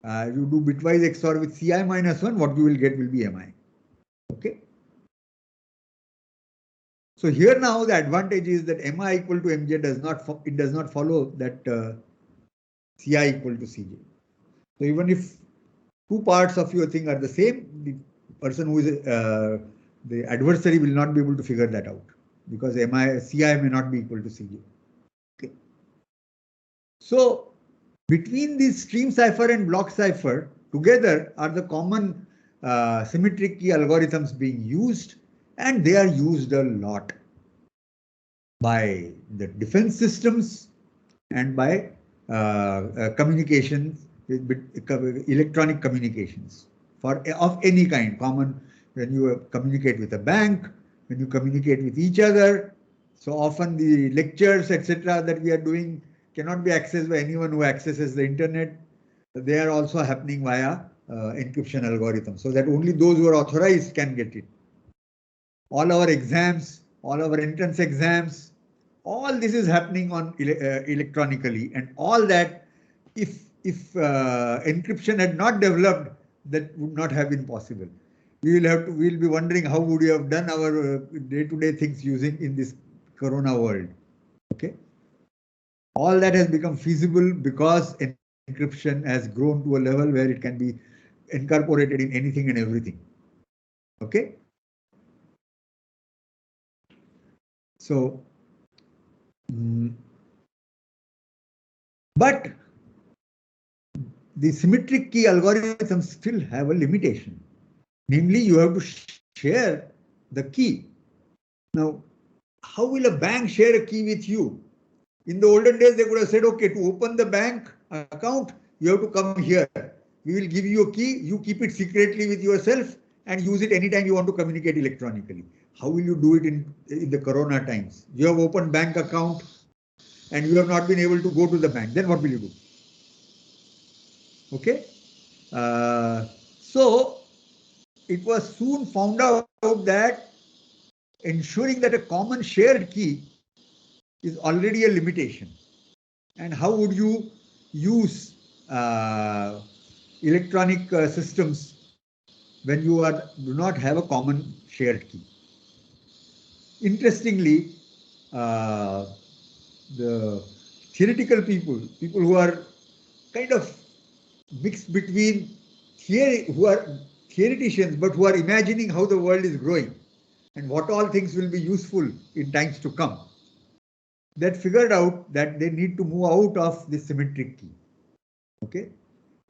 you do bitwise XOR with Ci minus 1, what you will get will be Mi. Okay. So here now the advantage is that Mi equal to Mj does not follow that Ci equal to Cj. So even if two parts of your thing are the same, the person who is the adversary will not be able to figure that out, because Ci may not be equal to Cj. Okay. So between these stream cipher and block cipher together are the common symmetric key algorithms being used, and they are used a lot by the defense systems and by communications, electronic communications of any kind, common when you communicate with a bank, when you communicate with each other. So often the lectures, etc., that we are doing cannot be accessed by anyone who accesses the internet. They are also happening via encryption algorithms, so that only those who are authorized can get it. All our exams, all our entrance exams, all this is happening on electronically, and all that, if encryption had not developed, that would not have been possible. We'll be wondering how would you have done our day-to-day things using in this corona world. Okay. All that has become feasible because encryption has grown to a level where it can be incorporated in anything and everything. Okay. So, but the symmetric key algorithms still have a limitation. Namely, you have to share the key. Now, how will a bank share a key with you? In the olden days, they could have said, okay, to open the bank account, you have to come here. We will give you a key, you keep it secretly with yourself and use it anytime you want to communicate electronically. How will you do it in the corona times? You have opened bank account and you have not been able to go to the bank. Then what will you do? Okay. So it was soon found out that ensuring that a common shared key is already a limitation. And how would you use electronic systems when you do not have a common shared key? Interestingly, the theoretical people who are kind of mixed between theory, who are theoreticians but who are imagining how the world is growing and what all things will be useful in times to come, that figured out that they need to move out of the symmetric key. Okay.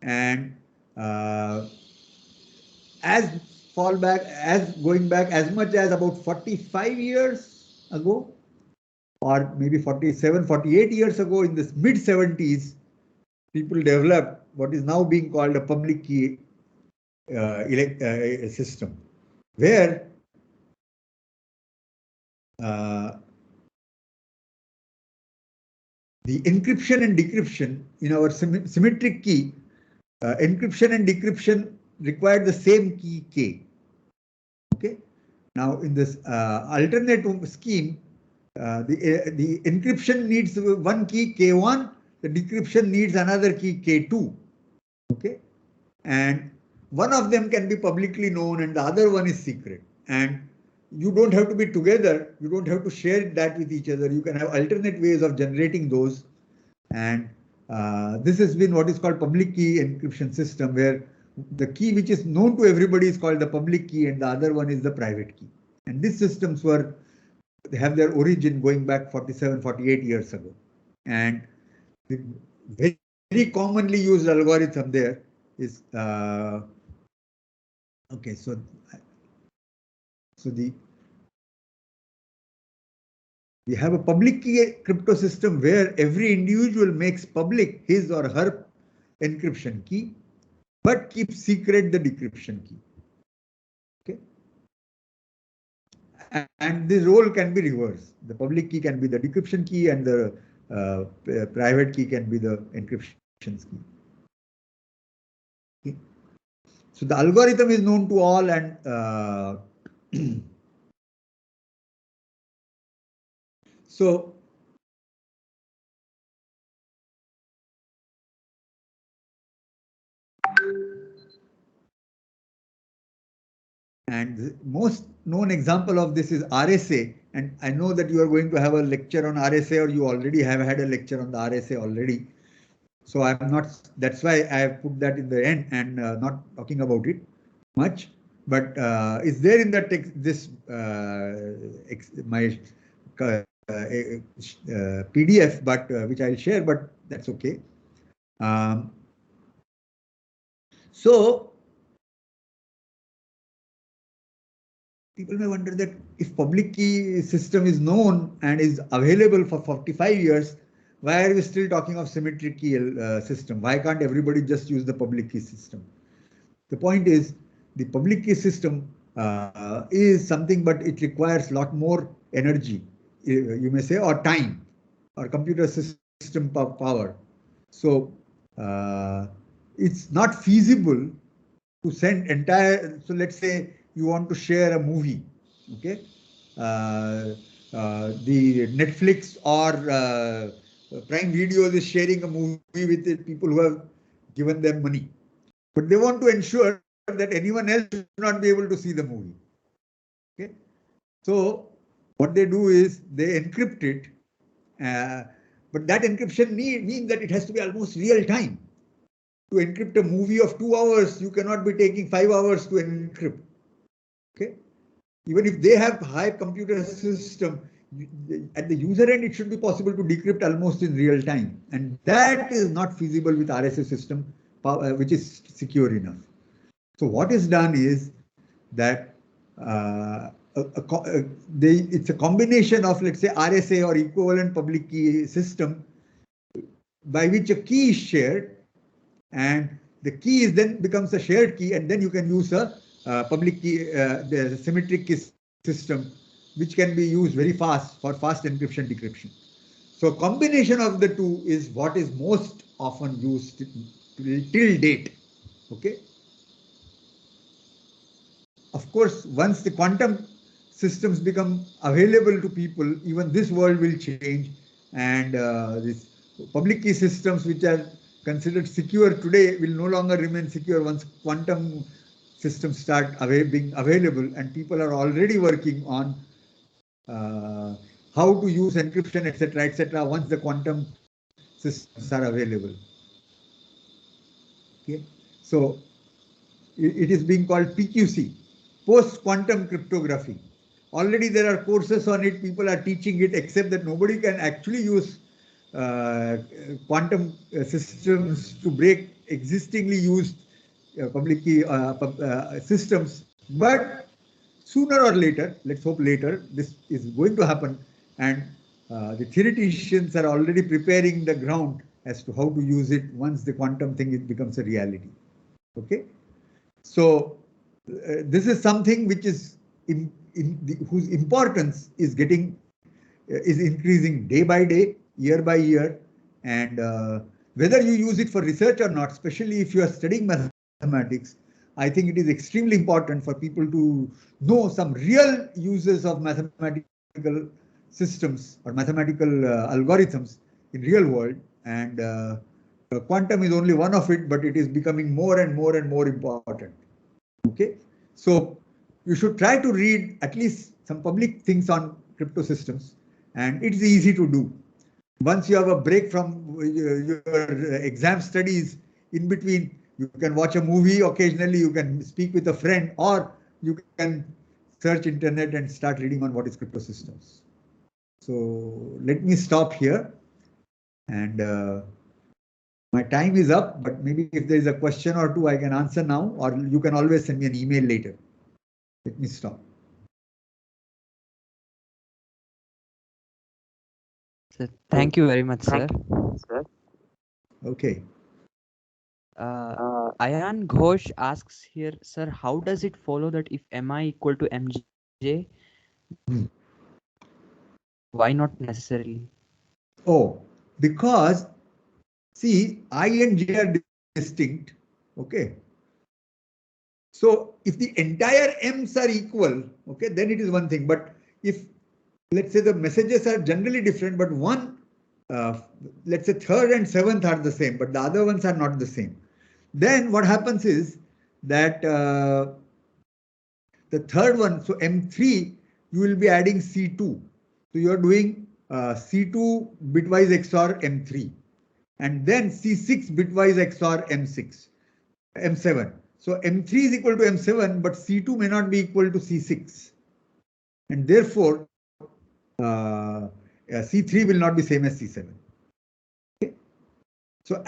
And as going back as much as about 45 years ago, or maybe 47, 48 years ago, in the mid 70s, people developed what is now being called a public key system, where the encryption and decryption in our symmetric key, encryption and decryption require the same key K. Okay. Now, in this alternate scheme, the encryption needs one key K1, the decryption needs another key K2. Okay. And one of them can be publicly known and the other one is secret. And you don't have to be together. You don't have to share that with each other. You can have alternate ways of generating those. And this has been what is called public key encryption system, where the key which is known to everybody is called the public key and the other one is the private key. And these systems they have their origin going back 47, 48 years ago. And the very commonly used algorithm there is, okay, so we have a public key crypto system where every individual makes public his or her encryption key, but keeps secret the decryption key. Okay. And this role can be reversed. The public key can be the decryption key and the private key can be the encryption key. Okay. So the algorithm is known to all and so and the most known example of this is RSA. And I know that you are going to have a lecture on RSA, or you already have had a lecture on the RSA already. So I'm not, that's why I have put that in the end and not talking about it much. But it's there in the text, this my PDF, but which I'll share, but that's okay. So people may wonder that if public key system is known and is available for 45 years, why are we still talking of symmetric key system? Why can't everybody just use the public key system? The point is, the public key system is something, but it requires a lot more energy, you may say, or time, or computer system power. So it's not feasible to send entire, so let's say you want to share a movie, okay? The Netflix or Prime Video is sharing a movie with the people who have given them money. but they want to ensure that anyone else should not be able to see the movie. Okay, so what they do is they encrypt it, uh, but that encryption means that it has to be almost real time. To encrypt a movie of 2 hours, you cannot be taking 5 hours to encrypt. Okay, even if they have high computer system, at the user end, it should be possible to decrypt almost in real time. And that is not feasible with RSA system, which is secure enough. So what is done is that it's a combination of, let's say, RSA or equivalent public key system by which a key is shared, and the key is then becomes a shared key, and then you can use a public key, the symmetric key system, which can be used very fast for fast encryption decryption. So combination of the two is what is most often used till date. Okay. Of course, once the quantum systems become available to people, even this world will change, and these public key systems, which are considered secure today, will no longer remain secure once quantum systems start being available, and people are already working on how to use encryption, etc., once the quantum systems are available. Okay, so it is being called PQC, post-quantum cryptography. Already there are courses on it, people are teaching it, except that nobody can actually use quantum systems to break existingly used public key systems. But sooner or later, let's hope later, this is going to happen, and the theoreticians are already preparing the ground as to how to use it once the quantum thing becomes a reality. Okay. So this is something which is whose importance is is increasing day by day, year by year, and whether you use it for research or not, especially if you are studying mathematics, I think it is extremely important for people to know some real uses of mathematical systems or mathematical algorithms in real world, and quantum is only one of it, but it is becoming more and more and more important. Okay, so you should try to read at least some public things on crypto systems, and it's easy to do. Once you have a break from your exam studies, in between, you can watch a movie occasionally, you can speak with a friend, or you can search internet and start reading on what is crypto systems. So let me stop here, and my time is up, but maybe if there is a question or two, I can answer now, or you can always send me an email later. Let me stop. So thank you very much, sir. Okay. Ayan Ghosh asks here, sir, how does it follow that if mi equal to mj, why not necessarily? Oh, because see, I and j are distinct. Okay. So if the entire m's are equal, okay, then it is one thing. But if, let's say, the messages are generally different, but one, let's say third and seventh are the same, but the other ones are not the same, then what happens is that the third one, so M3, you will be adding C2. So you are doing C2 bitwise XOR M3, and then C6 bitwise XOR M6, M7. So M3 is equal to M7, but C2 may not be equal to C6. And therefore, C3 will not be same as C7. Okay? So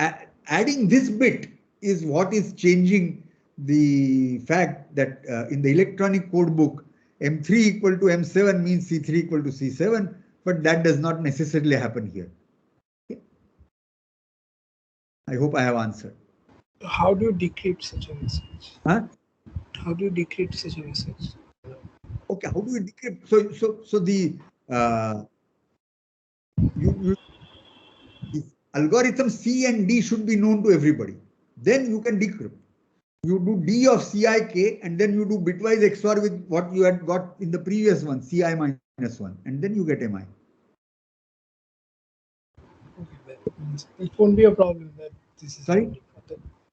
adding this bit is what is changing the fact that in the electronic code book, M3 equal to M7 means C3 equal to C7, but that does not necessarily happen here. Okay? I hope I have answered. How do you decrypt such a message? Huh? How do you decrypt such a message? Okay, how do you decrypt? So the the algorithm C and D should be known to everybody. Then you can decrypt. You do D of CIK, and then you do bitwise XOR with what you had got in the previous one, CI minus 1, and then you get MI. Okay, it won't be a problem that this is Sorry?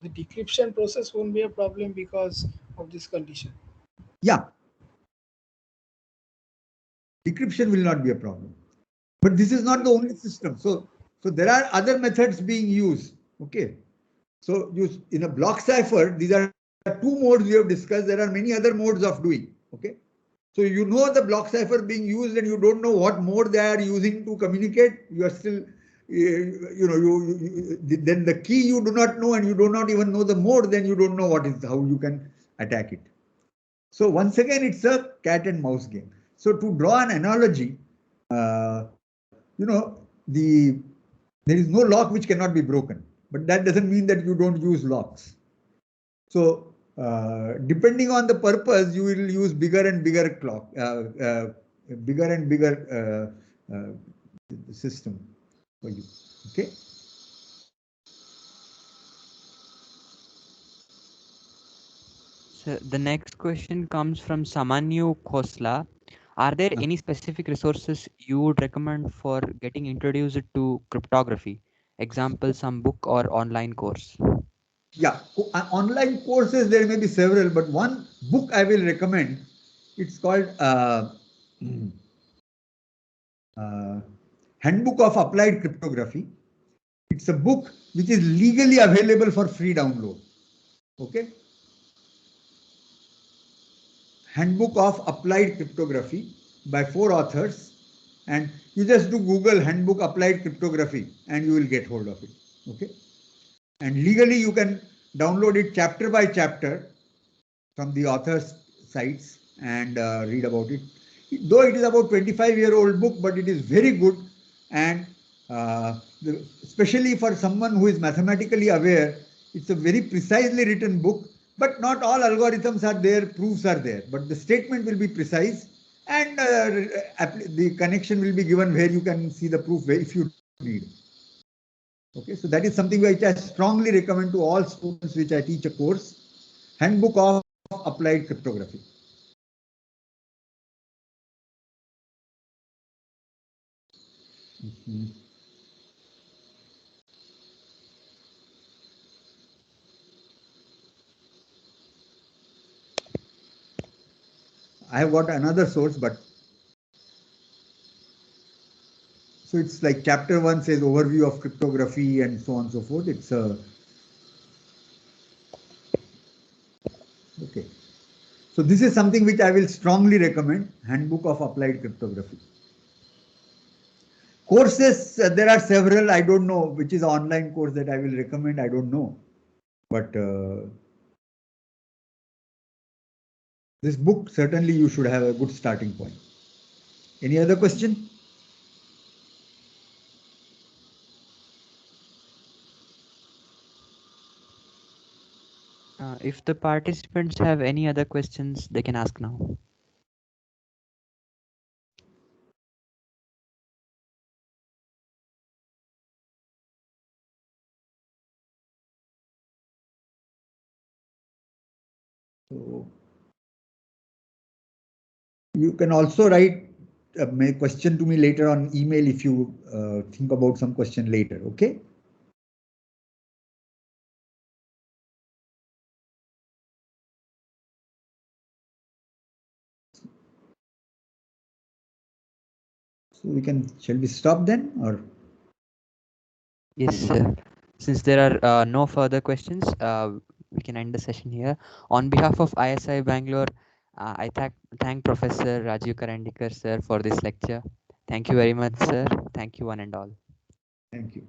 The decryption process won't be a problem because of this condition. Yeah, decryption will not be a problem. But this is not the only system. So there are other methods being used. Okay. So you in a block cipher, these are two modes we have discussed. There are many other modes of doing. Okay. So you know the block cipher being used and you don't know what mode they are using to communicate. You are still, then the key you do not know and you do not even know the mode, then you don't know how you can attack it. So once again, it's a cat and mouse game. So to draw an analogy, there is no lock which cannot be broken, but that doesn't mean that you don't use locks. So depending on the purpose, you will use bigger and bigger system for you. Okay. So the next question comes from Samanyu Khosla. Are there any specific resources you would recommend for getting introduced to cryptography? Example, some book or online course. Yeah, online courses there may be several, but one book I will recommend. It's called Handbook of Applied Cryptography. It's a book which is legally available for free download. Okay. Handbook of Applied Cryptography by 4 authors, and you just do Google Handbook Applied Cryptography and you will get hold of it. Okay. And legally you can download it chapter by chapter from the author's sites and read about it. Though it is about 25-year-old book, but it is very good, and especially for someone who is mathematically aware, it's a very precisely written book. But not all algorithms are there, proofs are there, but the statement will be precise, and the connection will be given where you can see the proof if you need. Okay, so that is something which I strongly recommend to all students which I teach a course. Handbook of Applied Cryptography. I have got another source, but so it's like chapter 1 says overview of cryptography and so on and so forth. It's okay. So this is something which I will strongly recommend, Handbook of Applied Cryptography. Courses, there are several. I don't know which is an online course that I will recommend. I don't know. But this book, certainly you should have a good starting point. Any other question? If the participants have any other questions, they can ask now. So you can also write a question to me later on email if you think about some question later. Okay. So shall we stop then, or? Yes, sir. Since there are no further questions, we can end the session here. On behalf of ISI Bangalore, I thank Professor Rajiv Karandikar, sir, for this lecture. Thank you very much, sir. Thank you, one and all. Thank you.